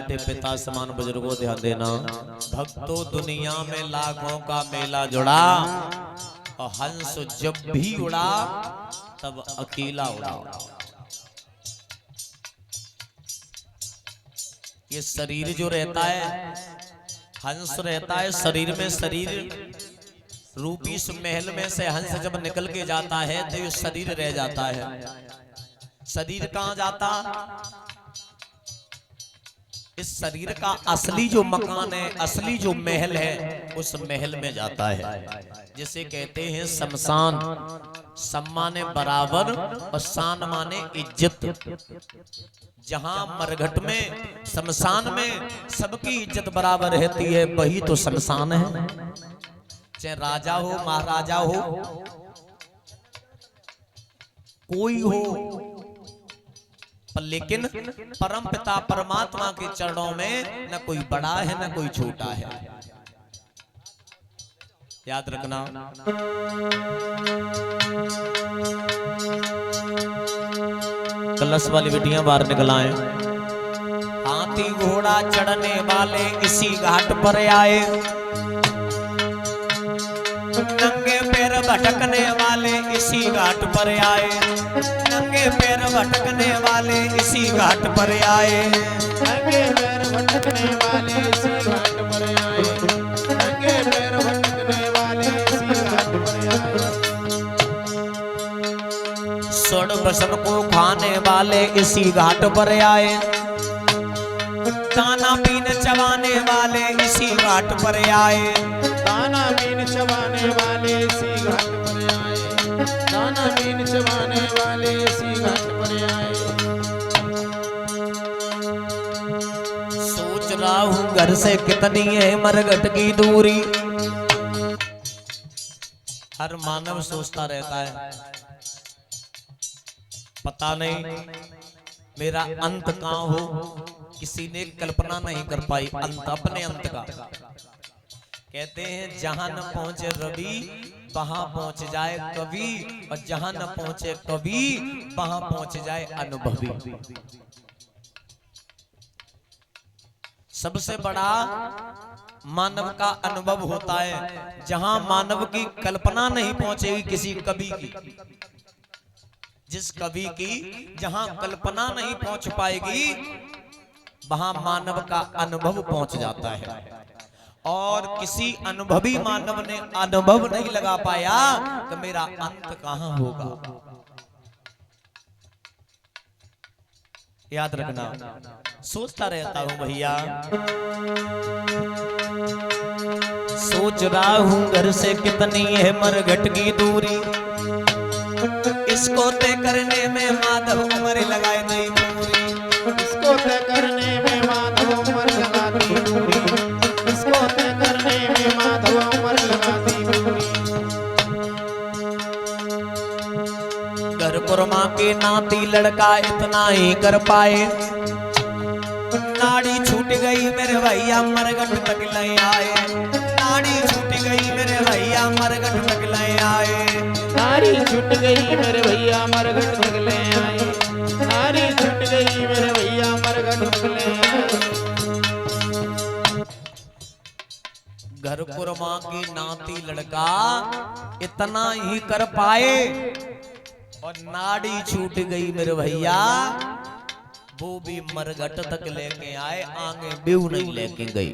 बैठे पिता समान बुजुर्गों ध्यान देना। भक्तों दुनिया में लाखों का मेला जुड़ा और हंस जब भी उड़ा तब अकेला उड़ा। ये शरीर जो रहता है, हंस रहता है शरीर में, शरीर रूपी इस महल में से हंस जब निकल के जाता है तो ये शरीर रह जाता है। शरीर कहां जाता? इस शरीर का असली जो मकान है, असली जो महल है, उस महल में जाता है, जिसे कहते हैं शमशान। सम माने बराबर और शान माने इज्जत। जहां मरघट में, शमशान में सबकी इज्जत बराबर रहती है, वही तो शमशान है। चाहे राजा हो, महाराजा हो, कोई हो, पर लेकिन परम पिता परमात्मा के चरणों में न कोई बड़ा है न कोई छोटा है। याद रखना। कलश वाली बेटियां बाहर निकल आए। हाथी घोड़ा चढ़ने वाले इसी घाट पर आए, नंगे पैर भटकने वाले इसी घाट पर आए, नंगे पैर भटकने वाले इसी घाट पर आए, नंगे पैर भटकने वाले इसी घाट पर आए, नंगे पैर भटकने वाले इसी घाट पर आए। स्वर्ण बसन को खाने वाले इसी घाट पर आए, दाना पीन चबाने वाले इसी घाट पर आए, दाना बीन चबाने वाले इसी घाट पर आए, दाना बीन चबाने वाले इसी घाट पर आए। सोच रहा हूँ घर से कितनी है मरघट की दूरी। हर मानव सोचता रहता है, पता नहीं मेरा अंत कहाँ हो। किसी ने कल्पना नहीं कर पाई अंत, अपने अंत का। कहते हैं जहां न पहुंचे रवि वहां पहुंच जाए कवि, और जहां न पहुंचे कवि वहां पहुंच जाए अनुभवी। सबसे बड़ा मानव का अनुभव होता है जहां मानव की कल्पना नहीं पहुंचेगी किसी कवि की। जिस कवि की जहां कल्पना नहीं पहुंच पाएगी वहां मानव का अनुभव पहुंच जाता है। और किसी अनुभवी मानव ने अनुभव नहीं लगा पाया कि मेरा अंत कहां होगा। याद रखना। सोचता रहता हूं भैया, सोच रहा हूं घर से कितनी है मरघट की दूरी। इसको तय करने में माधव उम्र लगाए नहीं पूरी, इसको तय करने में माधव उम्र लगाती पूरी, इसको तय करने में माधव उम्र लगाती पूरी। घर कुरमा के नाती लड़का इतना ही कर पाए, नाड़ी छूट गई मेरे भैया मरघट तक ले आए, नाड़ी छूट गई मेरे भैया मरघट तक ले आए, नारी छूट गई मेरे भैया मरघट तक ले आए, नारी छूट गई मेरे भैया मरघट तक ले आए। घर कुरमा की नाती लड़का इतना ही कर पाए, और नाड़ी छूट गई मेरे भैया वो भी मरघट तक लेके आए, आगे बेऊ नहीं लेके गई।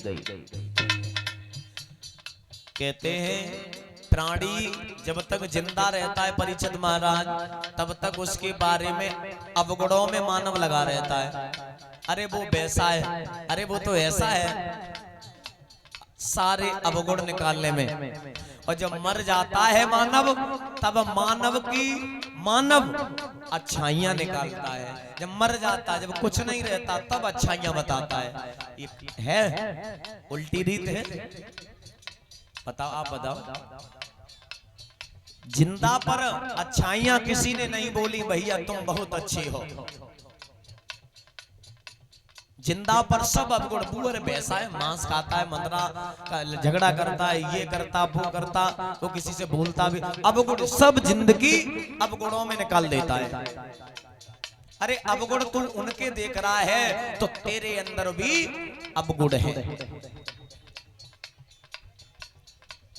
कहते हैं प्राणी जब तक जिंदा रहता है परीक्षित महाराज, तब तक उसके बारे में अवगुणों में मानव लगा रहता है। अरे वो वैसा है, अरे वो तो ऐसा है, सारे अवगुण निकालने में। और जब मर जाता है मानव, तब मानव अच्छाइयां निकालता है। जब मर जाता है, जब कुछ नहीं रहता, तब अच्छाइयां बताता है। ये है उल्टी रीत है। बताओ, आप बताओ। जिंदा पर अच्छाइयां किसी ने नहीं बोली भैया तुम बहुत अच्छी हो। जिंदा पर सब अवगुण, बुअर भैंसा है, मांस खाता है, मंदरा झगड़ा करता है, ये करता वो करता, वो किसी से बोलता भी, अवगुण सब जिंदगी अवगुणों में निकाल देता है। अरे अवगुण तू उनके देख रहा है तो तेरे अंदर भी अवगुण है।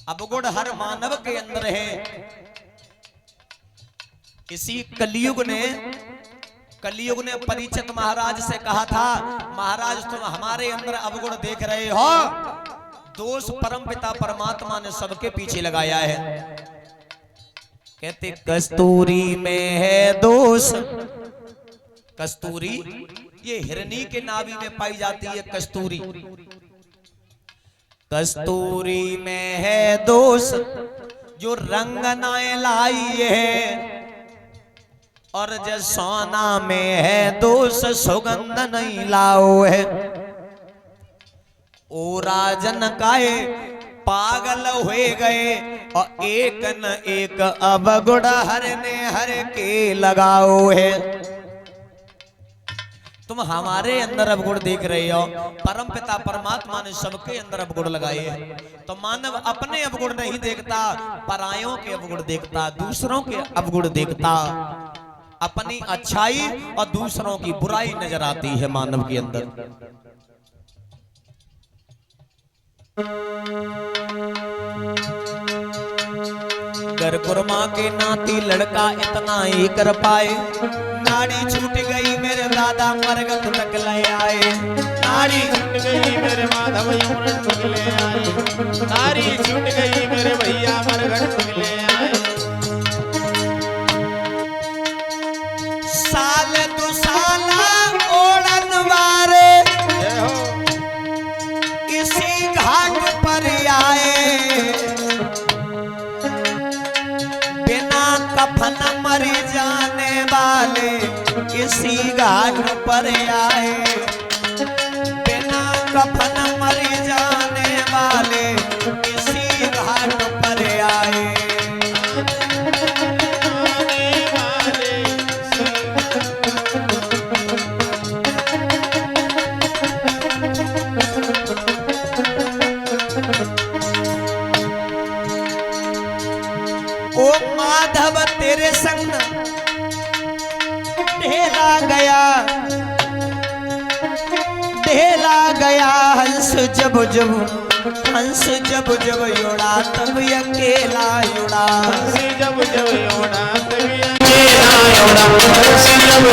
अवगुण हर मानव के अंदर है। इसी कलयुग ने परीक्षित महाराज से कहा था, महाराज तुम हमारे अंदर अवगुण देख रहे हो, दोष परमपिता परमात्मा ने सबके पीछे लगाया है। कहते कस्तूरी में है दोष। कस्तूरी ये हिरनी के नाभि में पाई जाती है। कस्तूरी कस्तूरी में है दोष जो रंग नाए लाई है, और जो सोना में है दोष सुगंध नहीं लाओ है। ओ राजन काहे पागल हुए गए, और एक न एक अवगुण हर ने हर के लगाओ है। तुम हमारे अंदर अवगुण देख रहे हो, परमपिता परमात्मा ने सबके अंदर अवगुण लगाए हैं। तो मानव अपने अवगुण नहीं देखता, परायों के अवगुण देखता, दूसरों के अवगुण देखता। अपनी अच्छाई और दूसरों की बुराई नजर आती है मानव के अंदर। गर गुरमा के नाती लड़का इतना ही कर पाए, नाड़ी छूट गई मेरे दादा मरगत तक ले आए। नाड़ी छूट गई मेरे माधव यमुना तक ले आए। नाड़ी छूट गई मेरे भैया मरगत तक ले आए। साल दो साला ओढ़न वारे इसी घाट पर आए, बिना कफन मर जाने वाले इसी घाट पर आए। बिना कफन मर जाने वाले इसी घाट पर आए। ओ माधव तेरे संग ढेला गया हंस जब जब उड़ा तब अकेला उड़ा। हंस जब उड़ा तब अकेला उड़ा। हंस जब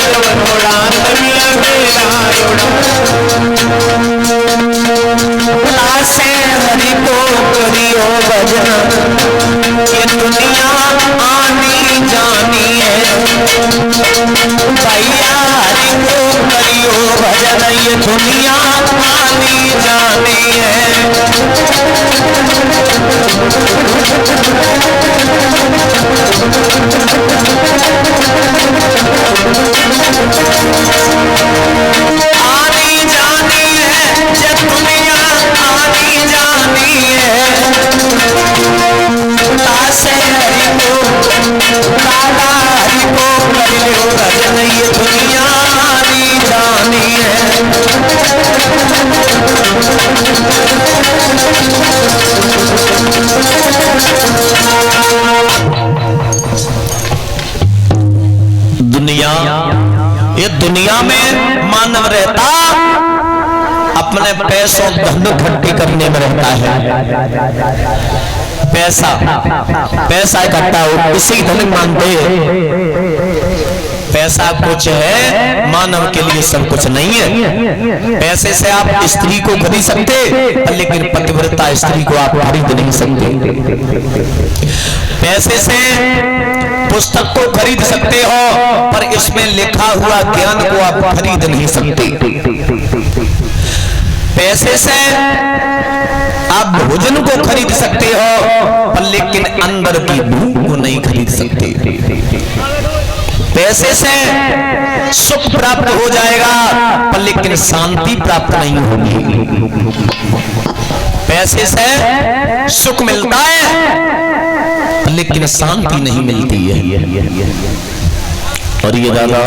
उड़ा तब अकेला उड़ा। से हरि को करियो भजन, ये दुनिया आनी जानी है। भैया हरि को करियो भजन, ये दुनिया आनी जानी है। आनी जानी है ये दुनिया आनी जानी है। दासे हरि को दादा हरि को करियो भजन, ये दुनिया आनी जानी है। दुनिया, ये दुनिया में मानव रहता अपने पैसों धन इकट्ठी करने में रहता है। पैसा इकट्ठा हो इसी धन मानते हैं। पैसा कुछ है, मानव के लिए सब कुछ नहीं है। पैसे से आप स्त्री को खरीद सकते, लेकिन पतिव्रता स्त्री को आप खरीद नहीं सकते। पैसे से पुस्तक को खरीद सकते हो, पर इसमें लिखा हुआ ज्ञान को आप खरीद नहीं सकते। पैसे से आप भोजन को खरीद सकते हो, पर लेकिन अंदर की भूख को नहीं खरीद सकते। पैसे से सुख प्राप्त हो जाएगा, पर लेकिन शांति प्राप्त नहीं होगी। पैसे से सुख मिलता है, लेकिन शांति नहीं मिलती है। और ये दादा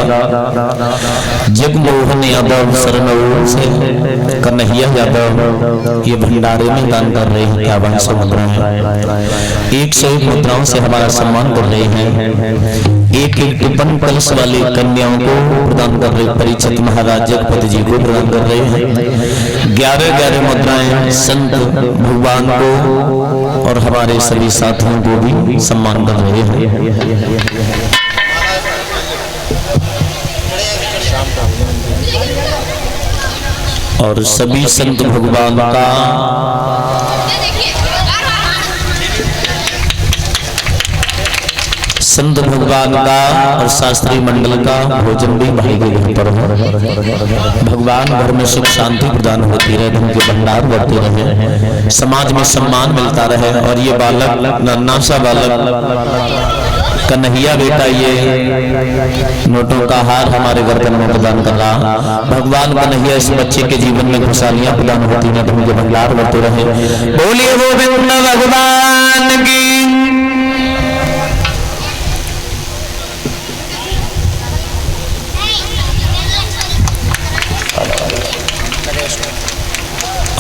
जगमोहन यादव सरनौर से कन्हैया यादव ये भंडारे में दान कर रहे हैं। क्या बात समझ रहे हैं? 101 मुद्राओं से हमारा सम्मान कर रहे हैं। एक एक टिप्पण कलश वाली कन्याओं को प्रदान कर रहे परीक्षित महाराज जगपति जी को प्रदान कर रहे हैं। 11-11 मुद्राएं संत भगवान को और हमारे सभी साथियों को भी सम्मान कर रहे हैं। और सभी संत भगवान का संत भगवान का और शास्त्री मंडल का भोजन भी भाई के घर पर हो। भगवान घर में सुख शांति प्रदान होती रहे, धन के भंडार बढ़ते रहे, समाज में सम्मान मिलता रहे। और ये बालक नन्हा सा बालक कन्हैया बेटा ये नोटों का हार हमारे गर्दन में प्रदान कर रहा। भगवान कन्हैया इस बच्चे के जीवन में खुशहालियां प्रदान होती हैं, धन के भंडार बढ़ते रहे। बोलिए गोविंद भगवान की।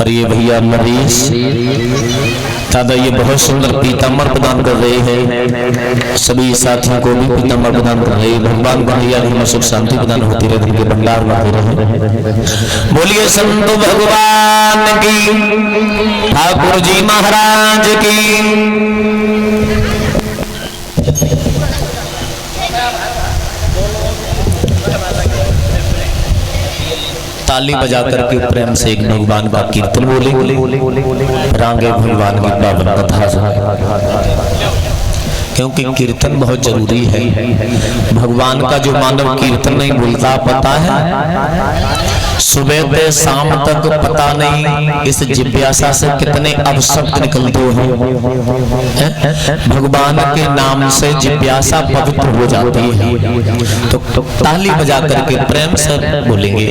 और ये भैया नरेश दादा ये बहुत सुंदर पीताम्बर प्रदान कर रहे हैं, सभी साथियों को भी पीताम्बर प्रदान कर रहे हैं। भगवान कन्हैया में सुख शांति प्रदान होती रहे, धन के भंडार बढ़ते रहे। बोलिए संत भगवान की, ठाकुर जी महाराज की। ताली बजा करके प्रेम से एक भगवान का कीर्तन बोले, रांगे भगवान की पावन कथा। क्योंकि कीर्तन बहुत जरूरी है। भगवान का जो मानव कीर्तन नहीं भूलता, पता है सुबह से शाम तक पता नहीं इस जिज्ञासा से कितने अपशब्द निकलते हैं। भगवान के नाम से जिज्ञासा पवित्र हो जाती है। तो ताली बजा करके प्रेम से बोलेंगे।